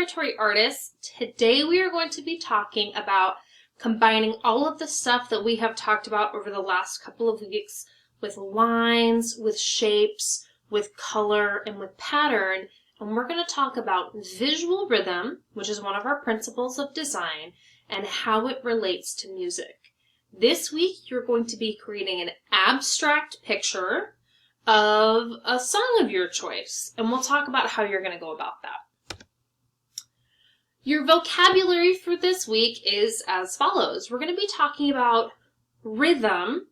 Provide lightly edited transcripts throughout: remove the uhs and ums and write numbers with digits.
Territory Artists. Today we are going to be talking about combining all of the stuff that we have talked about over the last couple of weeks with lines, with shapes, with color, and with pattern. And we're going to talk about visual rhythm, which is one of our principles of design, and how it relates to music. This week you're going to be creating an abstract picture of a song of your choice, and we'll talk about how you're going to go about that. Your vocabulary for this week is as follows. We're going to be talking about rhythm,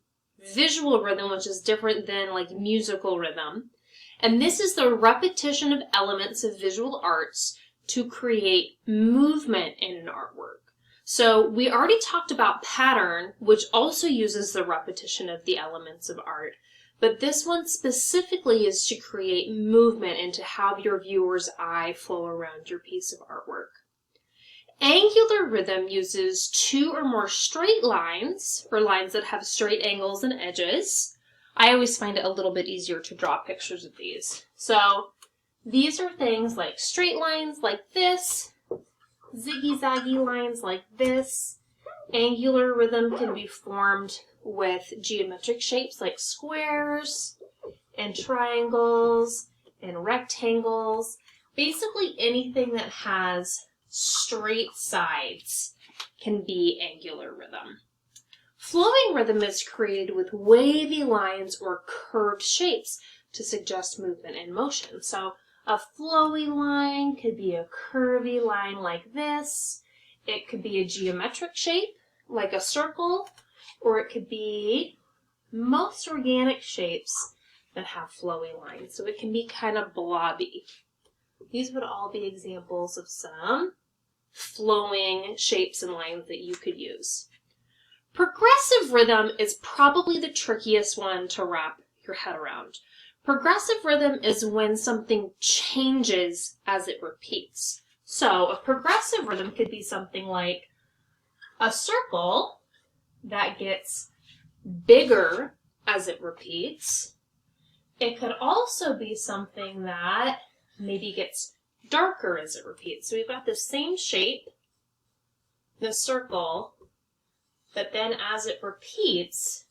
visual rhythm, which is different than like musical rhythm, and this is the repetition of elements of visual arts to create movement in an artwork. So we already talked about pattern, which also uses the repetition of the elements of art. But this one specifically is to create movement and to have your viewer's eye flow around your piece of artwork. Angular rhythm uses two or more straight lines, or lines that have straight angles and edges. I always find it a little bit easier to draw pictures of these. So these are things like straight lines like this, ziggy-zaggy lines like this. Angular rhythm can be formed with geometric shapes like squares and triangles and rectangles. Basically anything that has straight sides can be angular rhythm. Flowing rhythm is created with wavy lines or curved shapes to suggest movement and motion. So a flowy line could be a curvy line like this. It could be a geometric shape like a circle, or it could be most organic shapes that have flowy lines. So it can be kind of blobby. These would all be examples of some flowing shapes and lines that you could use. Progressive rhythm is probably the trickiest one to wrap your head around. Progressive rhythm is when something changes as it repeats. So a progressive rhythm could be something like a circle that gets bigger as it repeats. It could also be something that maybe gets darker as it repeats. So we've got the same shape, the circle, but then as it repeats,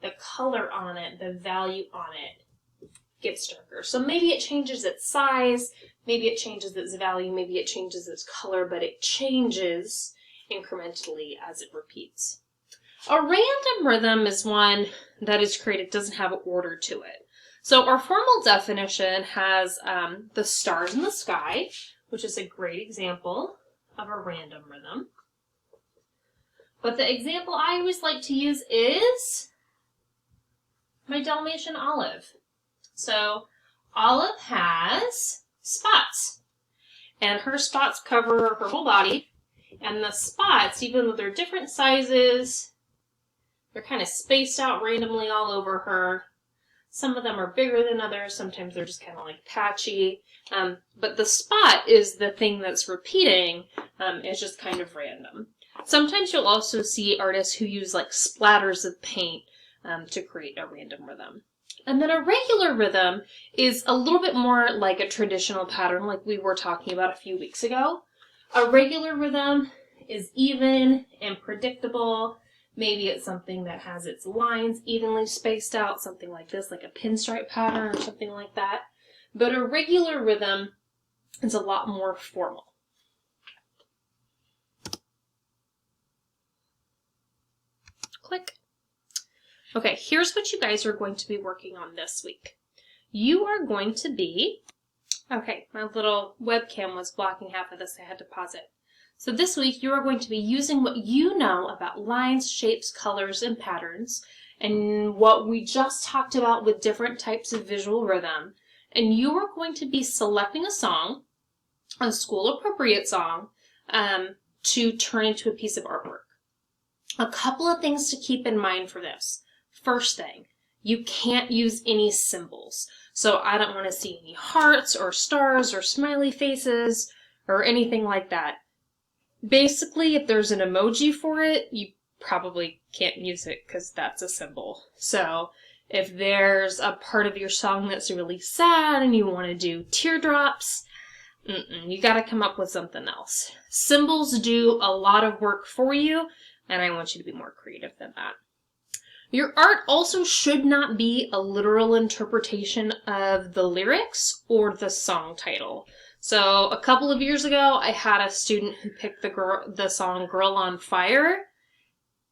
the color on it, the value on it gets darker. So maybe it changes its size, maybe it changes its value, maybe it changes its color, but it changes incrementally as it repeats. A random rhythm is one that is created, doesn't have an order to it. So our formal definition has the stars in the sky, which is a great example of a random rhythm. But the example I always like to use is my Dalmatian Olive. So Olive has spots, and her spots cover her whole body, and the spots, even though they're different sizes, they're kind of spaced out randomly all over her. Some of them are bigger than others, sometimes they're just kind of like patchy, but the spot is the thing that's repeating. It's just kind of random. Sometimes you'll also see artists who use like splatters of paint to create a random rhythm. And then a regular rhythm is a little bit more like a traditional pattern like we were talking about a few weeks ago. A regular rhythm is even and predictable. Maybe it's something that has its lines evenly spaced out, something like this, like a pinstripe pattern or something like that. But a regular rhythm is a lot more formal. Click. Okay, here's what you guys are going to be working on this week. You are going to be, okay, my little webcam was blocking half of this, I had to pause it. So this week you are going to be using what you know about lines, shapes, colors, and patterns, and what we just talked about with different types of visual rhythm, and you are going to be selecting a song, a school-appropriate song, to turn into a piece of artwork. A couple of things to keep in mind for this. First thing, you can't use any symbols. So I don't want to see any hearts or stars or smiley faces or anything like that. Basically, if there's an emoji for it, you probably can't use it because that's a symbol. So if there's a part of your song that's really sad and you want to do teardrops, You got to come up with something else. Symbols do a lot of work for you, and I want you to be more creative than that. Your art also should not be a literal interpretation of the lyrics or the song title. So a couple of years ago, I had a student who picked the song Girl on Fire,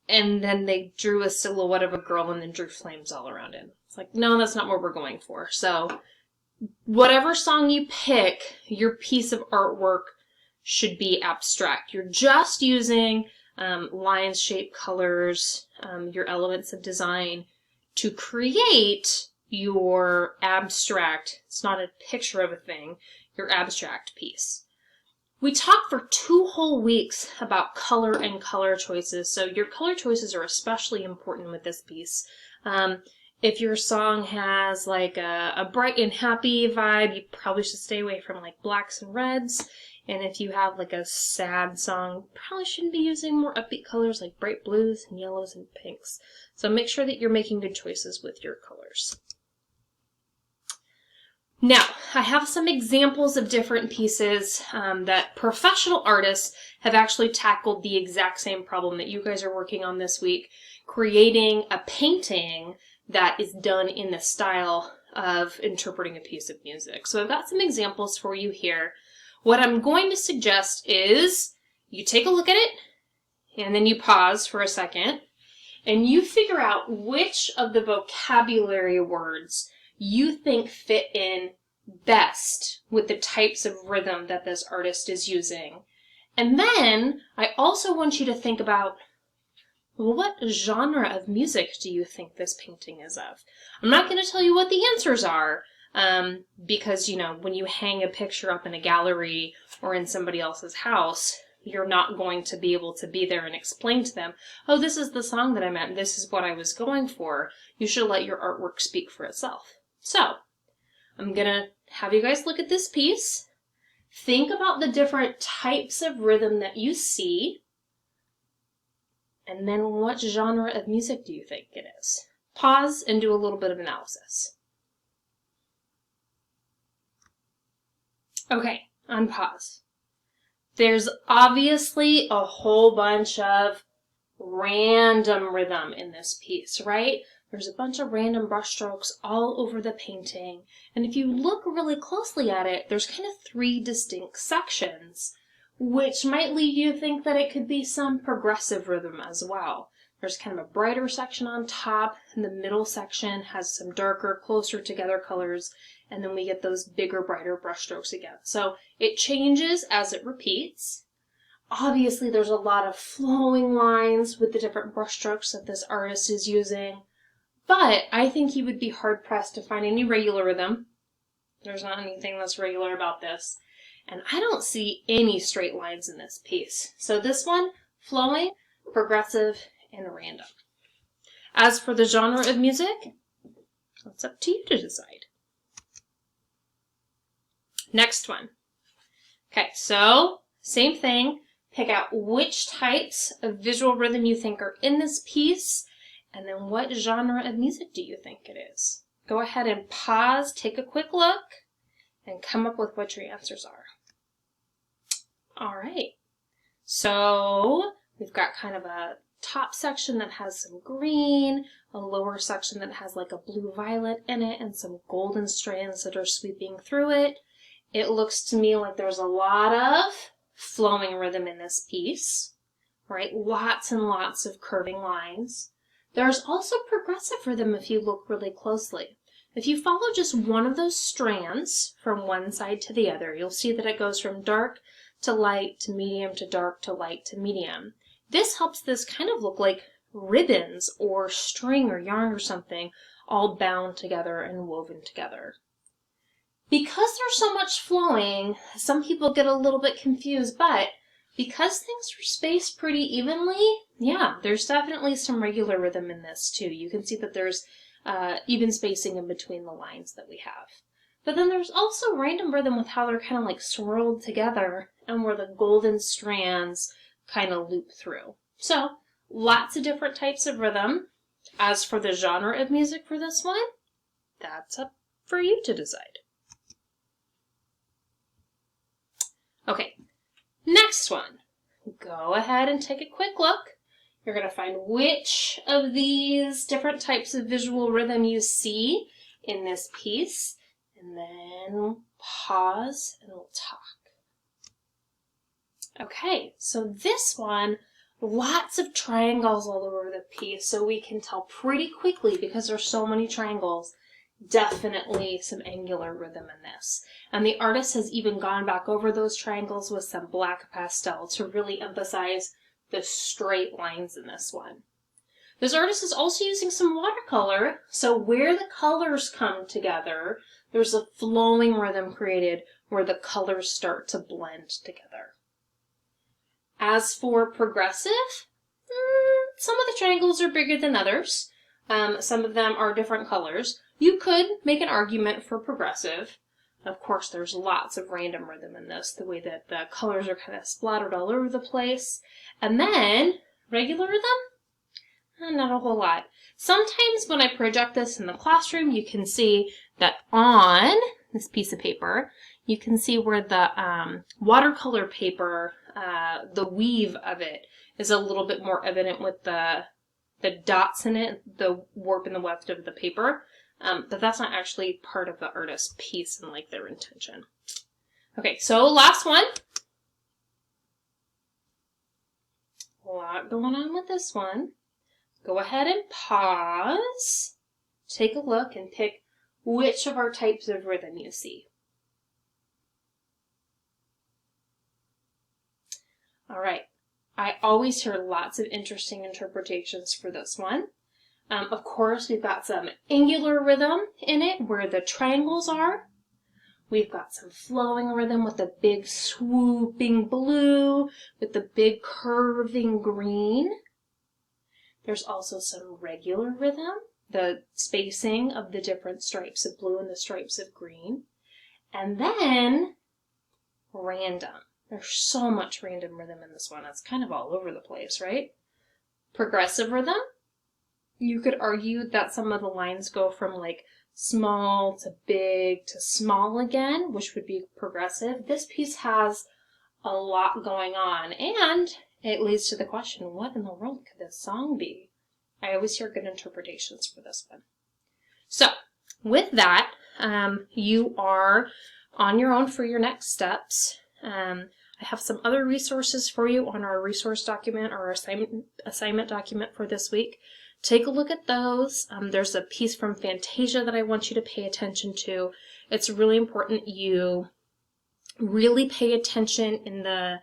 and then they drew a silhouette of a girl and then drew flames all around it. It's like, no, that's not what we're going for. So whatever song you pick, your piece of artwork should be abstract. You're just using lines, shape, colors, your elements of design to create your abstract, it's not a picture of a thing, your abstract piece. We talked for 2 whole weeks about color and color choices, so your color choices are especially important with this piece. If your song has like a bright and happy vibe, you probably should stay away from like blacks and reds. And if you have like a sad song, probably shouldn't be using more upbeat colors like bright blues and yellows and pinks. So make sure that you're making good choices with your colors. Now, I have some examples of different pieces that professional artists have actually tackled the exact same problem that you guys are working on this week, creating a painting that is done in the style of interpreting a piece of music. So I've got some examples for you here. What I'm going to suggest is you take a look at it, and then you pause for a second, and you figure out which of the vocabulary words you think fit in best with the types of rhythm that this artist is using. And then I also want you to think about, well, what genre of music do you think this painting is of? I'm not going to tell you what the answers are, because, you know, when you hang a picture up in a gallery or in somebody else's house, you're not going to be able to be there and explain to them, oh, this is the song that I meant, this is what I was going for. You should let your artwork speak for itself. So, I'm going to have you guys look at this piece, think about the different types of rhythm that you see, and then what genre of music do you think it is? Pause and do a little bit of analysis. Okay, unpause. There's obviously a whole bunch of random rhythm in this piece, right? There's a bunch of random brushstrokes all over the painting. And if you look really closely at it, there's kind of 3 distinct sections, which might lead you to think that it could be some progressive rhythm as well. There's kind of a brighter section on top, and the middle section has some darker, closer together colors, and then we get those bigger, brighter brushstrokes again. So it changes as it repeats. Obviously, there's a lot of flowing lines with the different brushstrokes that this artist is using, but I think you would be hard-pressed to find any regular rhythm. There's not anything that's regular about this. And I don't see any straight lines in this piece. So this one, flowing, progressive, and random. As for the genre of music, it's up to you to decide. Next one. Okay, so same thing. Pick out which types of visual rhythm you think are in this piece, and then what genre of music do you think it is? Go ahead and pause, take a quick look, and come up with what your answers are. All right, so we've got kind of a top section that has some green, a lower section that has like a blue-violet in it, and some golden strands that are sweeping through it. It looks to me like there's a lot of flowing rhythm in this piece, right? Lots and lots of curving lines. There's also progressive rhythm if you look really closely. If you follow just one of those strands from one side to the other, you'll see that it goes from dark to light to medium to dark to light to medium. This helps this kind of look like ribbons or string or yarn or something all bound together and woven together. Because there's so much flowing, some people get a little bit confused, but because things are spaced pretty evenly, yeah, there's definitely some regular rhythm in this too. You can see that there's even spacing in between the lines that we have. But then there's also random rhythm with how they're kind of like swirled together and where the golden strands kind of loop through. So, lots of different types of rhythm. As for the genre of music for this one, that's up for you to decide. next one. Go ahead and take a quick look. You're going to find which of these different types of visual rhythm you see in this piece, and then pause and we'll talk. Okay, so this one, lots of triangles all over the piece, so we can tell pretty quickly because there's so many triangles. Definitely some angular rhythm in this. And the artist has even gone back over those triangles with some black pastel to really emphasize the straight lines in this one. This artist is also using some watercolor, so where the colors come together, there's a flowing rhythm created where the colors start to blend together. As for progressive, some of the triangles are bigger than others. Some of them are different colors. You could make an argument for progressive. Of course, there's lots of random rhythm in this, the way that the colors are kind of splattered all over the place. And then, regular rhythm? Not a whole lot. Sometimes when I project this in the classroom, you can see that on this piece of paper, you can see where the watercolor paper, the weave of it is a little bit more evident with the dots in it, the warp and the weft of the paper. But that's not actually part of the artist's piece and like their intention. Okay, so last one. A lot going on with this one. Go ahead and pause, take a look, and pick which of our types of rhythm you see. All right, I always hear lots of interesting interpretations for this one. Of course, we've got some angular rhythm in it where the triangles are. We've got some flowing rhythm with the big swooping blue, with the big curving green. There's also some regular rhythm, the spacing of the different stripes of blue and the stripes of green. And then random. There's so much random rhythm in this one. It's kind of all over the place, right? Progressive rhythm. You could argue that some of the lines go from like small to big to small again, which would be progressive. This piece has a lot going on, and it leads to the question, what in the world could this song be? I always hear good interpretations for this one. So, with that, you are on your own for your next steps. I have some other resources for you on our resource document or assignment document for this week. Take a look at those. There's a piece from Fantasia that I want you to pay attention to. It's really important you really pay attention in the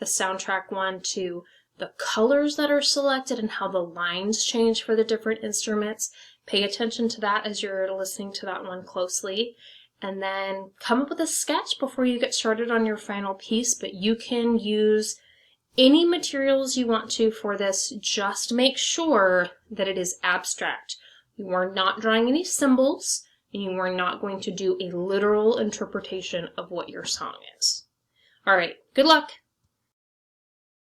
soundtrack one to the colors that are selected and how the lines change for the different instruments. Pay attention to that as you're listening to that one closely. And then come up with a sketch before you get started on your final piece, but you can use any materials you want to for this. Just make sure that it is abstract. You are not drawing any symbols, and you are not going to do a literal interpretation of what your song is. All right, good luck.